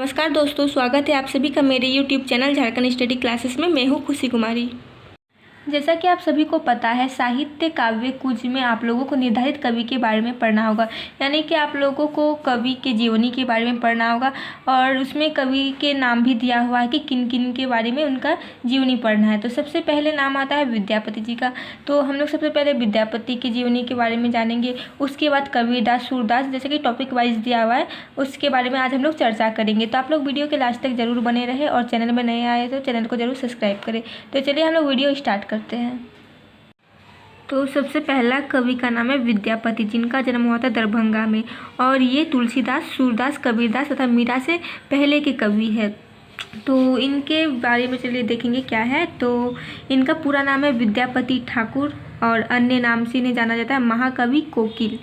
नमस्कार दोस्तों, स्वागत है आप सभी का मेरे YouTube channel Jharkhand study classes में। मैं हूँ खुशी कुमारी। जैसा कि आप सभी को पता है, साहित्य काव्य कुंज में आप लोगों को निर्धारित कवि के बारे में पढ़ना होगा, यानी कि आप लोगों को कवि के जीवनी के बारे में पढ़ना होगा और उसमें कवि के नाम भी दिया हुआ है कि किन किन के बारे में उनका जीवनी पढ़ना है। तो सबसे पहले नाम आता है विद्यापति जी का। तो हम लोग सबसे पहले विद्यापति की जीवनी के बारे में जानेंगे। उसके बाद कबीरदास, सूरदास, जैसे कि टॉपिक वाइज दिया हुआ है, उसके बारे में आज हम लोग चर्चा करेंगे। तो आप लोग वीडियो के लास्ट तक जरूर बने रहे और चैनल में नए आए तो चैनल को जरूर सब्सक्राइब करें। तो चलिए हम लोग वीडियो स्टार्ट करते हैं। तो सबसे पहला कवि का नाम है विद्यापति, जिनका जन्म हुआ था दरभंगा में और ये तुलसीदास, सूरदास, कबीरदास तथा मीरा से पहले के कवि है। तो इनके बारे में चलिए देखेंगे क्या है। तो इनका पूरा नाम है विद्यापति ठाकुर और अन्य नाम से इन्हें जाना जाता है महाकवि कोकिल।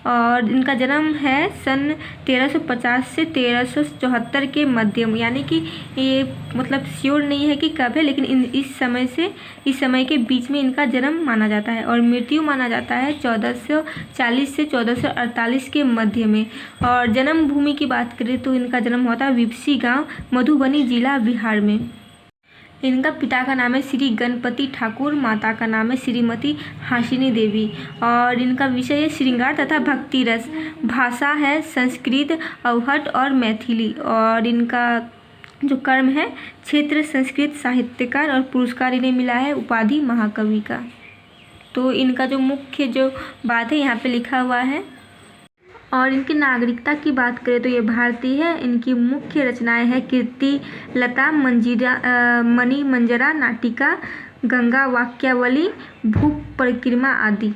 और इनका जन्म है सन 1350 से 1374 के मध्य में, यानी कि ये मतलब श्योर नहीं है कि कब है, लेकिन इस समय के बीच में इनका जन्म माना जाता है। और मृत्यु माना जाता है 1440 से 1448 के मध्य में। और जन्मभूमि की बात करें तो इनका जन्म हुआ था विपसी गाँव, मधुबनी जिला, बिहार में। इनका पिता का नाम है श्री गणपति ठाकुर, माता का नाम है श्रीमती हासिनी देवी और इनका विषय है श्रृंगार तथा भक्ति रस। भाषा है संस्कृत, अवहट और मैथिली। और इनका जो कर्म है क्षेत्र संस्कृत साहित्यकार और पुरस्कार इन्हें मिला है उपाधि महाकवि का। तो इनका जो मुख्य जो बात है यहाँ पे लिखा हुआ है। और इनकी नागरिकता की बात करें तो ये भारतीय है। इनकी मुख्य रचनाएं हैं कीर्ति लता, मणि मंजरा, नाटिका, गंगा वाक्यावली, भूप परिक्रमा आदि।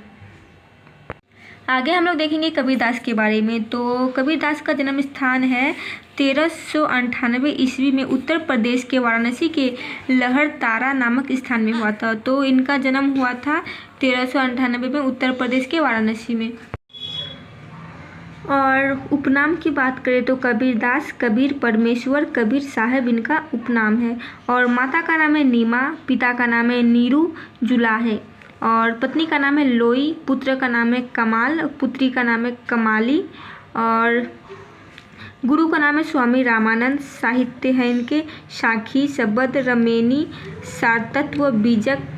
आगे हम लोग देखेंगे कबीरदास के बारे में। तो कबीरदास का जन्म स्थान है 1398 ईस्वी में उत्तर प्रदेश के वाराणसी के लहरतारा नामक स्थान में हुआ था। तो इनका जन्म हुआ था 1398 में उत्तर प्रदेश के वाराणसी में। और उपनाम की बात करें तो कबीरदास, कबीर परमेश्वर, कबीर साहब इनका उपनाम है। और माता का नाम है नीमा, पिता का नाम है नीरू जुलाहे और पत्नी का नाम है लोई, पुत्र का नाम है कमाल, पुत्री का नाम है कमाली और गुरु का नाम है स्वामी रामानंद। साहित्य है इनके साखी, शबद, रमेनी, सारतत्व, बीजक।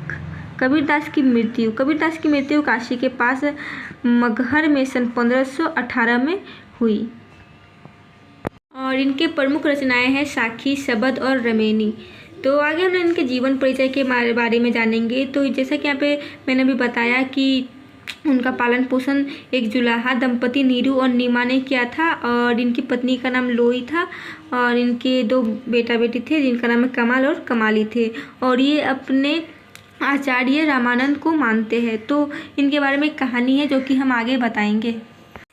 कबीरदास की मृत्यु काशी के पास मगहर में सन 1518 में हुई। और इनके प्रमुख रचनाएं हैं साखी, शबद और रमेनी। तो आगे हम इनके जीवन परिचय के बारे में जानेंगे। तो जैसा कि यहाँ पे मैंने भी बताया कि उनका पालन पोषण एक जुलाहा दंपति नीरू और नीमा ने किया था और इनकी पत्नी का नाम लोई था और इनके 2 बेटा बेटी थे जिनका नाम कमाल और कमाली थे। और ये अपने आचार्य रामानंद को मानते हैं। तो इनके बारे में एक कहानी है जो कि हम आगे बताएंगे।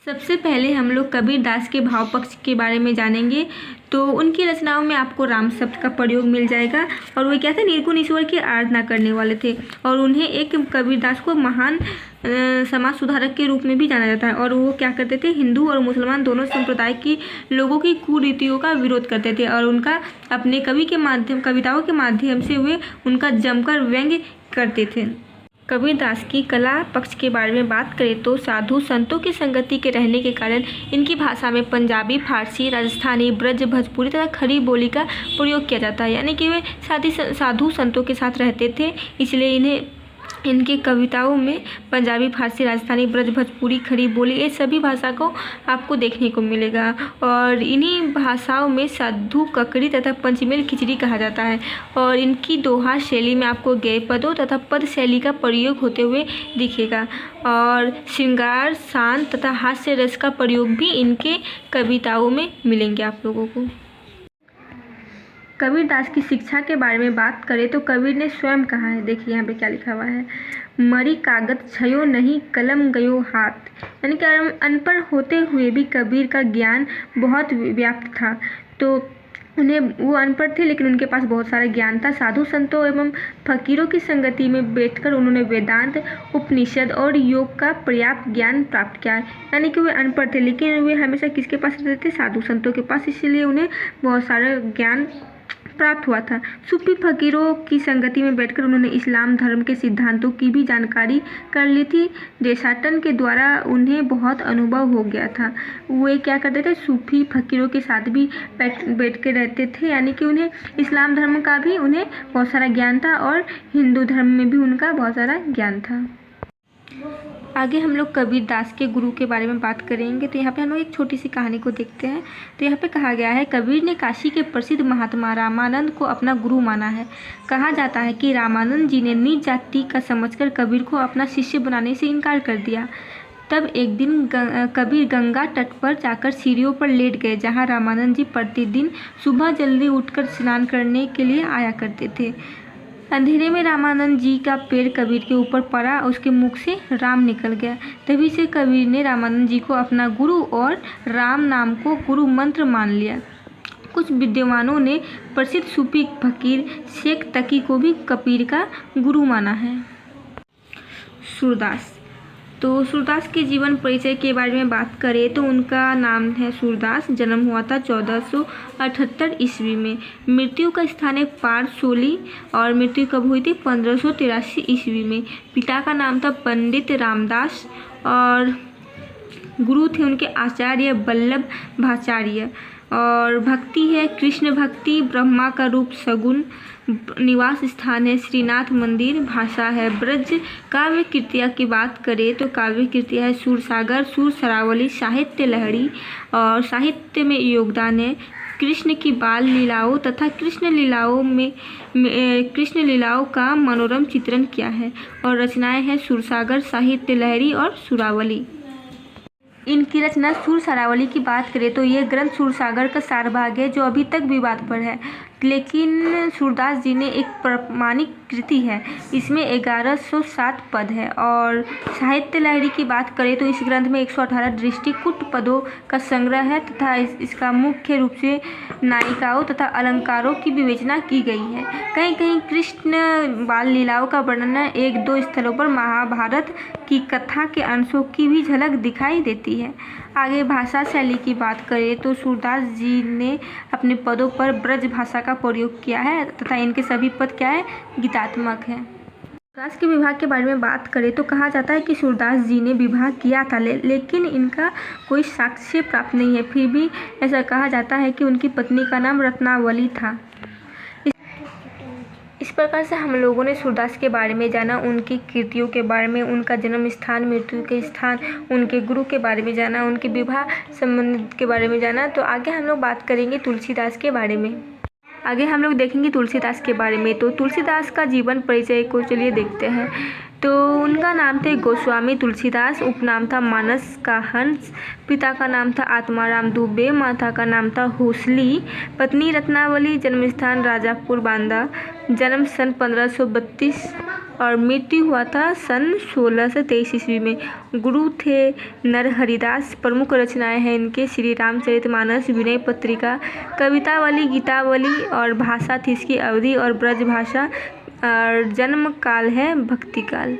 सबसे पहले हम लोग कबीरदास के भाव पक्ष के बारे में जानेंगे। तो उनकी रचनाओं में आपको राम शब्द का प्रयोग मिल जाएगा और वो क्या थे, निर्गुण ईश्वर की आराधना करने वाले थे। और उन्हें एक कबीरदास को महान समाज सुधारक के रूप में भी जाना जाता है। और वो क्या करते थे, हिंदू और मुसलमान दोनों संप्रदाय की लोगों की कुरीतियों का विरोध करते थे और उनका अपने कविताओं के माध्यम से वे उनका जमकर व्यंग्य करते थे। कबीरदास की कला पक्ष के बारे में बात करें तो साधु संतों की संगति के रहने के कारण इनकी भाषा में पंजाबी, फारसी, राजस्थानी, ब्रज, भोजपुरी तथा खड़ी बोली का प्रयोग किया जाता है, यानी कि वे साधु संतों के साथ रहते थे, इसलिए इनके कविताओं में पंजाबी, फारसी, राजस्थानी, ब्रज, भोजपुरी, खड़ी बोली ये सभी भाषा को आपको देखने को मिलेगा। और इन्हीं भाषाओं में साधु, ककड़ी तथा पंचमेल खिचड़ी कहा जाता है। और इनकी दोहा शैली में आपको गय पदों तथा पद शैली का प्रयोग होते हुए दिखेगा। और श्रृंगार, शांत तथा हास्य रस का प्रयोग भी इनके कविताओं में मिलेंगे आप लोगों को। कबीरदास की शिक्षा के बारे में बात करें तो कबीर ने स्वयं कहा है, देखिए यहाँ पे क्या लिखा हुआ है, मरी कागज छयो नहीं, कलम गयो हाथ। यानी कि अनपढ़ होते हुए भी कबीर का ज्ञान बहुत व्याप्त था। तो वो अनपढ़ थे लेकिन उनके पास बहुत सारा ज्ञान था। साधु संतों एवं फकीरों की संगति में बैठकर उन्होंने वेदांत, उपनिषद और योग का पर्याप्त ज्ञान प्राप्त किया। यानी कि वे अनपढ़ थे लेकिन वे हमेशा किसके पास रहते थे, साधु संतों के पास, इसीलिए उन्हें बहुत सारा ज्ञान प्राप्त हुआ था। सूफी फकीरों की संगति में बैठकर उन्होंने इस्लाम धर्म के सिद्धांतों की भी जानकारी कर ली थी। देशाटन के द्वारा उन्हें बहुत अनुभव हो गया था। वे क्या करते थे, सूफी फकीरों के साथ भी बैठ के रहते थे, यानी कि उन्हें इस्लाम धर्म का भी उन्हें बहुत सारा ज्ञान था और हिंदू धर्म में भी उनका बहुत सारा ज्ञान था। आगे हम लोग कबीर दास के गुरु के बारे में बात करेंगे। तो यहाँ पे हम लोग एक छोटी सी कहानी को देखते हैं। तो यहाँ पे कहा गया है, कबीर ने काशी के प्रसिद्ध महात्मा रामानंद को अपना गुरु माना है। कहा जाता है कि रामानंद जी ने नीच जाति का समझकर कबीर को अपना शिष्य बनाने से इनकार कर दिया। तब एक दिन कबीर गंगा तट पर जाकर सीढ़ियों पर लेट गए, जहाँ रामानंद जी प्रतिदिन सुबह जल्दी उठकर स्नान करने के लिए आया करते थे। अंधेरे में रामानंद जी का पैर कबीर के ऊपर पड़ा, उसके मुख से राम निकल गया। तभी से कबीर ने रामानंद जी को अपना गुरु और राम नाम को गुरु मंत्र मान लिया। कुछ विद्वानों ने प्रसिद्ध सूफी फकीर शेख तकी को भी कबीर का गुरु माना है। सूरदास। तो सूरदास के जीवन परिचय के बारे में बात करें तो उनका नाम है सूरदास। जन्म हुआ था 1478 ईस्वी में। मृत्यु का स्थान है पारसोली और मृत्यु कब हुई थी, 1583 ईस्वी में। पिता का नाम था पंडित रामदास और गुरु थे उनके आचार्य वल्लभ भाचार्य। और भक्ति है कृष्ण भक्ति, ब्रह्मा का रूप सगुन, निवास स्थान है श्रीनाथ मंदिर, भाषा है ब्रज। काव्य कृतियाँ की बात करें तो काव्य कृतियाँ है सूरसागर, सूर सरावली, साहित्य लहरी और साहित्य में योगदान है कृष्ण की बाल लीलाओं तथा कृष्ण लीलाओं का मनोरम चित्रण किया है। और रचनाएं हैं सूरसागर, साहित्य लहरी और सुरावली। इनकी रचना सूर सरावली की बात करें तो ये ग्रंथ सूरसागर का सार भाग है जो अभी तक विवाद पर है, लेकिन सूरदास जी ने एक प्रमाणिक कृति है। इसमें 1107 पद है। और साहित्य लहरी की बात करें तो इस ग्रंथ में 118 दृष्टिकूट पदों का संग्रह है तथा इसका मुख्य रूप से नायिकाओं तथा अलंकारों की विवेचना की गई है। कहीं कहीं कृष्ण बाल लीलाओं का वर्णन 1-2 स्थलों पर महाभारत की कथा के अंशों की भी झलक दिखाई देती है। आगे भाषा शैली की बात करें तो सूरदास जी ने अपने पदों पर ब्रज भाषा का प्रयोग किया है तथा इनके सभी पद क्या है, गीतात्मक है। सूरदास के विवाह के बारे में बात करें तो कहा जाता है कि सूरदास जी ने विवाह किया था, लेकिन इनका कोई साक्ष्य प्राप्त नहीं है। फिर भी ऐसा कहा जाता है कि उनकी पत्नी का नाम रत्नावली था। इस प्रकार से हम लोगों ने सूरदास के बारे में जाना, उनकी कृतियों के बारे में, उनका जन्म स्थान, मृत्यु के स्थान, उनके गुरु के बारे में जाना, उनके विवाह संबंध के बारे में जाना। तो आगे हम लोग बात करेंगे तुलसीदास के बारे में। आगे हम लोग देखेंगे तुलसीदास के बारे में। तो तुलसीदास का जीवन परिचय को चलिए देखते हैं। तो उनका नाम थे गोस्वामी तुलसीदास, उपनाम था मानस का हंस, पिता का नाम था आत्माराम दुबे, माता का नाम था होसली, पत्नी रत्नावली, जन्म स्थान राजापुर बांदा, जन्म सन 1532 और मृत्यु हुआ था सन 1623 ईस्वी में। गुरु थे नरहरिदास। प्रमुख रचनाएं हैं इनके श्री रामचरितमानस, विनय पत्रिका, कवितावली, गीतावली और भाषा थी इसकी अवधि और ब्रज भाषा। और जन्म काल है भक्ति काल।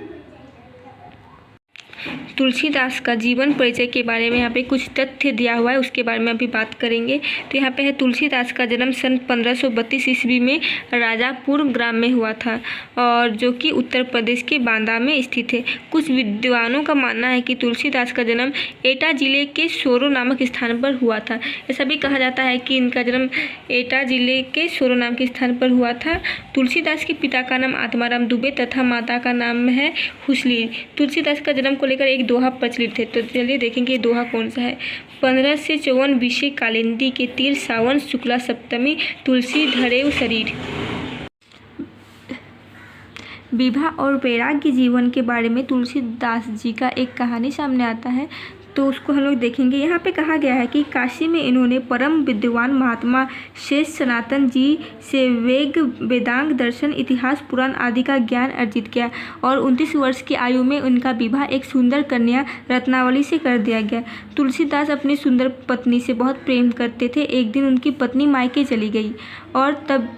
तुलसीदास का जीवन परिचय के बारे में यहाँ पे कुछ तथ्य दिया हुआ है, उसके बारे में अभी बात करेंगे। तो यहाँ पे है तुलसीदास का जन्म सन 1532 ईस्वी में राजापुर ग्राम में हुआ था और जो कि उत्तर प्रदेश के बांदा में स्थित है। कुछ विद्वानों का मानना है कि तुलसीदास का जन्म एटा जिले के सोरो नामक स्थान पर हुआ था। ऐसा भी कहा जाता है कि इनका जन्म एटा जिले के सोरो नाम के स्थान पर हुआ था। तुलसीदास के पिता का नाम आत्माराम दुबे तथा माता का नाम है हुसली। तुलसीदास का जन्म को लेकर एक दोहा प्रचलित है, तो चलिए देखेंगे ये दोहा कौन सा है। 15 से 54 विषय कालिंदी के तीर, सावन शुक्ला सप्तमी, तुलसी धरेव शरीर। विवाह और वैराग्य जीवन के बारे में तुलसीदास जी का एक कहानी सामने आता है, तो उसको हम लोग देखेंगे। यहाँ पे कहा गया है कि काशी में इन्होंने परम विद्वान महात्मा शेष सनातन जी से वेदांग दर्शन, इतिहास, पुराण आदि का ज्ञान अर्जित किया और 29 वर्ष की आयु में उनका विवाह एक सुंदर कन्या रत्नावली से कर दिया गया। तुलसीदास अपनी सुंदर पत्नी से बहुत प्रेम करते थे। एक दिन उनकी पत्नी मायके चली गई और तब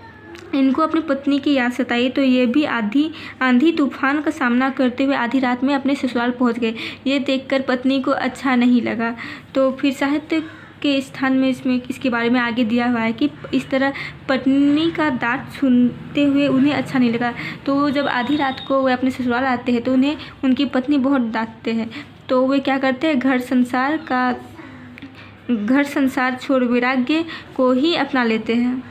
इनको अपनी पत्नी की याद सताई, तो ये भी आंधी तूफान का सामना करते हुए आधी रात में अपने ससुराल पहुंच गए। ये देखकर पत्नी को अच्छा नहीं लगा, तो फिर साहित्य के स्थान में इसमें इसके बारे में आगे दिया हुआ है कि इस तरह पत्नी का डांट सुनते हुए उन्हें अच्छा नहीं लगा। तो जब आधी रात को वे अपने ससुराल आते हैं तो उन्हें उनकी पत्नी बहुत डांटते हैं। तो वे क्या करते हैं, घर संसार छोड़ वैराग्य को ही अपना लेते हैं।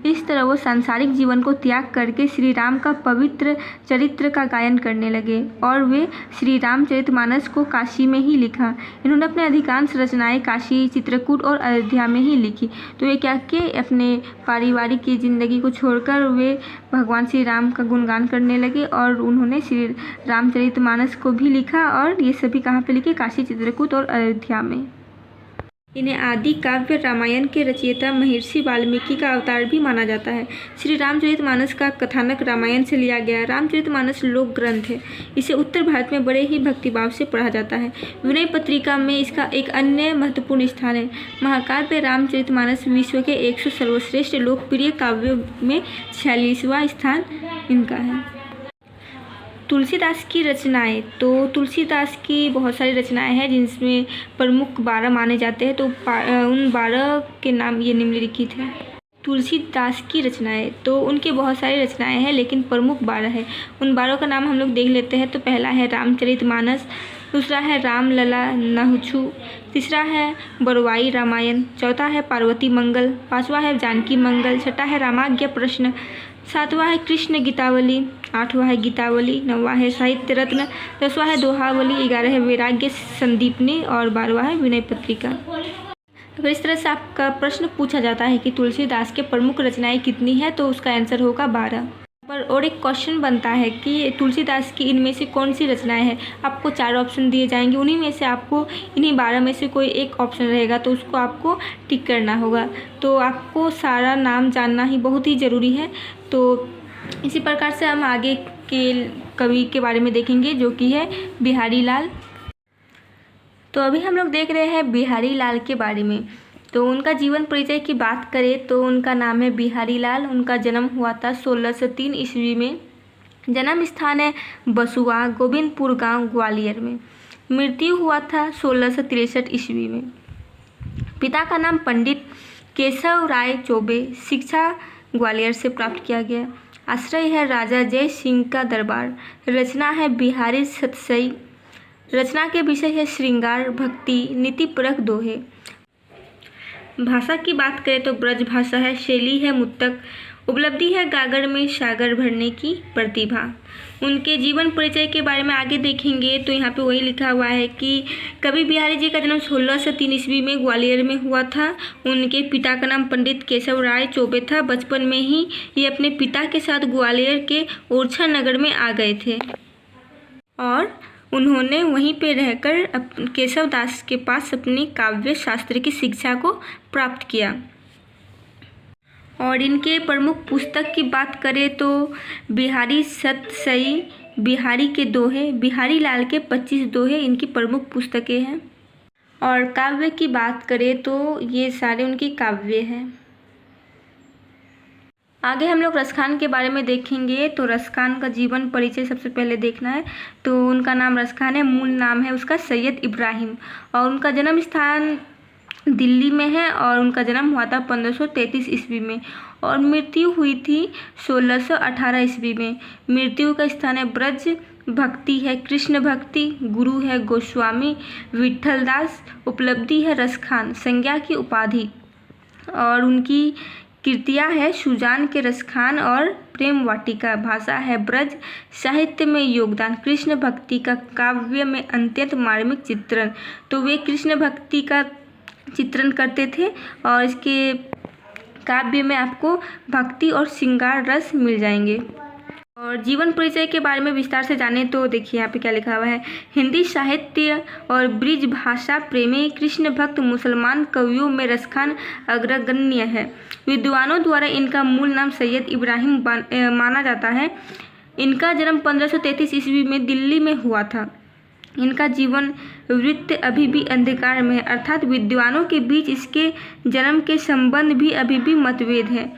इस तरह वो सांसारिक जीवन को त्याग करके श्री राम का पवित्र चरित्र का गायन करने लगे और वे श्री रामचरितमानस को काशी में ही लिखा। इन्होंने अपने अधिकांश रचनाएं काशी, चित्रकूट और अयोध्या में ही लिखी। तो ये क्या कि अपने पारिवारिक की ज़िंदगी को छोड़कर वे भगवान श्री राम का गुणगान करने लगे और उन्होंने श्री रामचरितमानस को भी लिखा। और ये सभी कहाँ पे लिखे, काशी, चित्रकूट और अयोध्या में। इन्हें आदि काव्य रामायण के रचयिता महर्षि वाल्मीकि का अवतार भी माना जाता है। श्री रामचरितमानस का कथानक रामायण से लिया गया। रामचरितमानस लोक ग्रंथ है। इसे उत्तर भारत में बड़े ही भक्तिभाव से पढ़ा जाता है। विनय पत्रिका में इसका एक अन्य महत्वपूर्ण स्थान है। महाकाव्य रामचरितमानस विश्व के 100 सर्वश्रेष्ठ लोकप्रिय काव्यों में 46वां स्थान इनका है। तुलसीदास की रचनाएं, तो तुलसीदास की बहुत सारी रचनाएं हैं जिनमें प्रमुख 12 माने जाते हैं। तो उन 12 के नाम ये निम्नलिखित हैं। तुलसीदास की रचनाएं, तो उनके बहुत सारी रचनाएं हैं लेकिन प्रमुख 12 है। उन 12 का नाम हम लोग देख लेते हैं। तो पहला है रामचरितमानस, दूसरा है रामलला नहुछु, तीसरा है बरवाई रामायण, चौथा है पार्वती मंगल, पाँचवा है जानकी मंगल, छठा है रामाज्ञा प्रश्न, सातवां है कृष्ण गीतावली, आठवां है गीतावली, नौवां है साहित्य रत्न, 10वां है दोहावली, 11 है वैराग्य संदीपनी और 12वां है विनय पत्रिका। अगर इस तरह से आपका प्रश्न पूछा जाता है कि तुलसीदास के प्रमुख रचनाएं कितनी है, तो उसका आंसर होगा 12। पर और एक क्वेश्चन बनता है कि तुलसीदास की इनमें से कौन सी रचनाएं हैं। आपको 4 ऑप्शन दिए जाएंगे, उन्हीं में से आपको इन्हीं 12 में से कोई एक ऑप्शन रहेगा तो उसको आपको टिक करना होगा। तो आपको सारा नाम जानना ही बहुत ही ज़रूरी है। तो इसी प्रकार से हम आगे के कवि के बारे में देखेंगे जो कि है बिहारी लाल। तो अभी हम लोग देख रहे हैं बिहारी लाल के बारे में। तो उनका जीवन परिचय की बात करें तो उनका नाम है बिहारी लाल। उनका जन्म हुआ था 1603 ईस्वी में। जन्म स्थान है बसुआ, गोविंदपुर गांव, ग्वालियर में। मृत्यु हुआ था 1663 ईस्वी में। पिता का नाम पंडित केशव राय चौबे। शिक्षा ग्वालियर से प्राप्त किया गया। आश्रय है राजा जय सिंह का दरबार। रचना है बिहारी सतसई। रचना के विषय है श्रृंगार, भक्ति, नीतिपरक दोहे। भाषा की बात करें तो ब्रज भाषा है। शैली है मुत्तक। उपलब्धि है गागर में सागर भरने की प्रतिभा। उनके जीवन परिचय के बारे में आगे देखेंगे तो यहाँ पे वही लिखा हुआ है कि कवि बिहारी जी का जन्म 1603 ईस्वी में ग्वालियर में हुआ था। उनके पिता का नाम पंडित केशव राय चौबे था। बचपन में ही ये अपने पिता के साथ ग्वालियर के ओरछा नगर में आ गए थे और उन्होंने वहीं पे रहकर केशव दास के पास अपनी काव्य शास्त्र की शिक्षा को प्राप्त किया। और इनके प्रमुख पुस्तक की बात करें तो बिहारी सतसई, बिहारी के दोहे, बिहारी लाल के 25 दोहे इनकी प्रमुख पुस्तकें हैं। और काव्य की बात करें तो ये सारे उनके काव्य हैं। आगे हम लोग रसखान के बारे में देखेंगे। तो रसखान का जीवन परिचय सबसे पहले देखना है। तो उनका नाम रसखान है। मूल नाम है उसका सैयद इब्राहिम और उनका जन्म स्थान दिल्ली में है और उनका जन्म हुआ था 1533 ईस्वी में और मृत्यु हुई थी 1618 ईस्वी में। मृत्यु का स्थान है ब्रज। भक्ति है कृष्ण भक्ति। गुरु है गोस्वामी विठलदास। उपलब्धि है रसखान, संज्ञा की उपाधि। और उनकी कृतियाँ है सुजान के रसखान और प्रेम वाटिका। भाषा है ब्रज। साहित्य में योगदान कृष्ण भक्ति का। काव्य में अत्यंत मार्मिक चित्रण। तो वे कृष्ण भक्ति का चित्रण करते थे और इसके काव्य में आपको भक्ति और श्रृंगार रस मिल जाएंगे। और जीवन परिचय के बारे में विस्तार से जाने तो देखिए यहाँ पे क्या लिखा हुआ है। हिंदी साहित्य और ब्रिज भाषा प्रेमी कृष्ण भक्त मुसलमान कवियों में रसखान अग्रगण्य है। विद्वानों द्वारा इनका मूल नाम सैयद इब्राहिम माना जाता है। इनका जन्म 1533 ईस्वी में दिल्ली में हुआ था। इनका जीवन वृत्त अभी भी अंधकार में है, अर्थात विद्वानों के बीच इसके जन्म के संबंध भी अभी भी मतभेद है।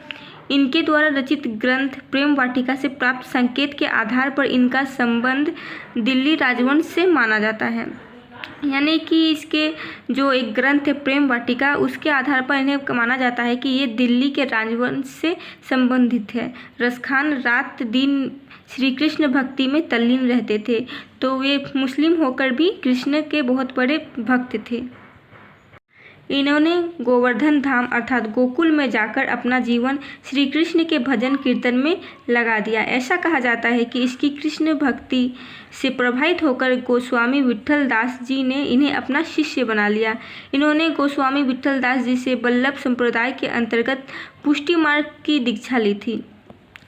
इनके द्वारा रचित ग्रंथ प्रेम वाटिका से प्राप्त संकेत के आधार पर इनका संबंध दिल्ली राजवंश से माना जाता है। यानी कि इसके जो एक ग्रंथ है प्रेम वाटिका, उसके आधार पर इन्हें माना जाता है कि ये दिल्ली के राजवंश से संबंधित है। रसखान रात दिन श्री कृष्ण भक्ति में तल्लीन रहते थे, तो वे मुस्लिम होकर भी कृष्ण के बहुत बड़े भक्त थे। इन्होंने गोवर्धन धाम अर्थात गोकुल में जाकर अपना जीवन श्री कृष्ण के भजन कीर्तन में लगा दिया। ऐसा कहा जाता है कि इसकी कृष्ण भक्ति से प्रभावित होकर गोस्वामी विट्ठल दास जी ने इन्हें अपना शिष्य बना लिया। इन्होंने गोस्वामी विट्ठल दास जी से वल्लभ संप्रदाय के अंतर्गत पुष्टि मार्ग की दीक्षा ली थी।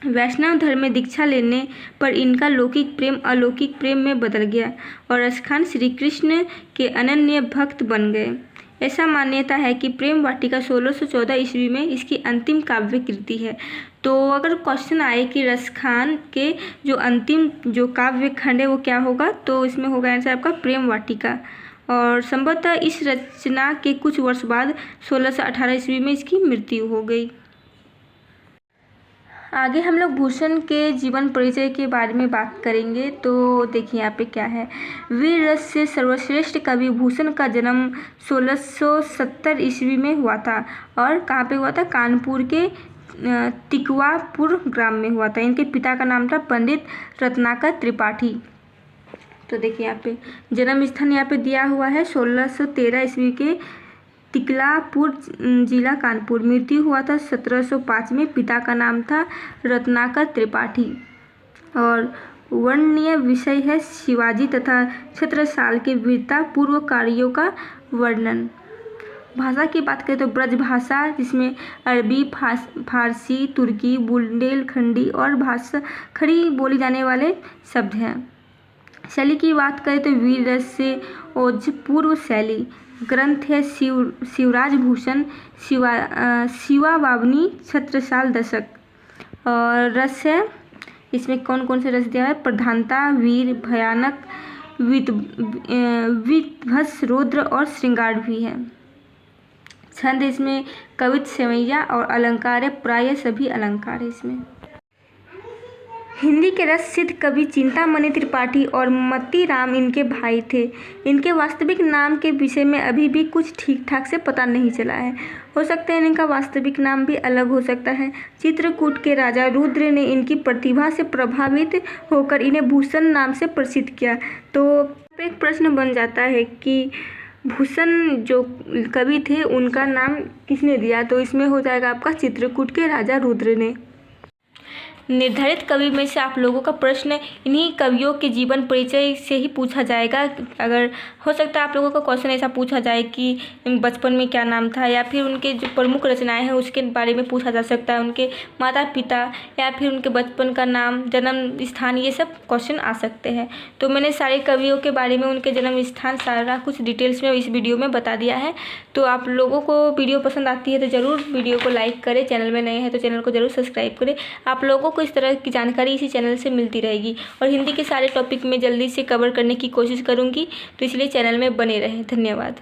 वैष्णव धर्म में दीक्षा लेने पर इनका लौकिक प्रेम अलौकिक प्रेम में बदल गया और रसखान श्री कृष्ण के अनन्य भक्त बन गए। ऐसा मान्यता है कि प्रेम वाटिका 1614 ईस्वी में इसकी अंतिम काव्य कृति है। तो अगर क्वेश्चन आए कि रसखान के जो अंतिम जो काव्य खंड है वो क्या होगा, तो इसमें होगा आंसर आपका प्रेम वाटिका। और संभवतः इस रचना के कुछ वर्ष बाद 1618 ईस्वी में इसकी मृत्यु हो गई। आगे हम लोग भूषण के जीवन परिचय के बारे में बात करेंगे। तो देखिए यहाँ पे क्या है, वीर रस से सर्वश्रेष्ठ कवि भूषण का जन्म 1670 ईस्वी में हुआ था और कहाँ पे हुआ था, कानपुर के तिकवापुर ग्राम में हुआ था। इनके पिता का नाम था पंडित रत्नाकर त्रिपाठी। तो देखिए यहाँ पे जन्म स्थान यहाँ पे दिया हुआ है 1613 ईस्वी के तिकलापुर जिला कानपुर। मृत्यु हुआ था 1705 में। पिता का नाम था रत्नाकर त्रिपाठी। और वर्णनीय विषय है शिवाजी तथा छत्रसाल के वीरता पूर्व कार्यों का वर्णन। भाषा की बात करें तो ब्रज भाषा, जिसमें अरबी, फारसी, तुर्की, बुंदेलखंडी और भाषा खड़ी बोली जाने वाले शब्द हैं। शैली की बात करें तो वीर रस से ओज पूर्व शैली। ग्रंथ है शिवराज भूषण, शिवा बावनी, छत्रसाल दशक। और रस है, इसमें कौन कौन से रस दिया है, प्रधानता, वीर, भयानक, विध्वंस, रौद्र और श्रृंगार भी है। छंद इसमें कवित, सेवैया और अलंकार है, प्राय सभी अलंकार है इसमें। हिंदी के रस सिद्ध कवि चिंतामणि त्रिपाठी और मतीराम इनके भाई थे। इनके वास्तविक नाम के विषय में अभी भी कुछ ठीक ठाक से पता नहीं चला है। हो सकता है इनका वास्तविक नाम भी अलग हो सकता है। चित्रकूट के राजा रुद्र ने इनकी प्रतिभा से प्रभावित होकर इन्हें भूषण नाम से प्रसिद्ध किया। तो एक प्रश्न बन जाता है कि भूषण जो कवि थे उनका नाम किसने दिया, तो इसमें हो जाएगा आपका चित्रकूट के राजा रुद्र ने। निर्धारित कवि में से आप लोगों का प्रश्न इन्हीं कवियों के जीवन परिचय से ही पूछा जाएगा। अगर हो सकता है आप लोगों का क्वेश्चन ऐसा पूछा जाए कि बचपन में क्या नाम था, या फिर उनके जो प्रमुख रचनाएं हैं उसके बारे में पूछा जा सकता है, उनके माता पिता या फिर उनके बचपन का नाम, जन्म स्थान, ये सब क्वेश्चन आ सकते हैं। तो मैंने सारे कवियों के बारे में, उनके जन्म स्थान, सारा कुछ डिटेल्स में इस वीडियो में बता दिया है। तो आप लोगों को वीडियो पसंद आती है तो ज़रूर वीडियो को लाइक करें, चैनल में नए हैं तो चैनल को ज़रूर सब्सक्राइब करें। आप लोगों को इस तरह की जानकारी इसी चैनल से मिलती रहेगी और हिंदी के सारे टॉपिक में जल्दी से कवर करने की कोशिश करूंगी, तो इसलिए चैनल में बने रहें। धन्यवाद।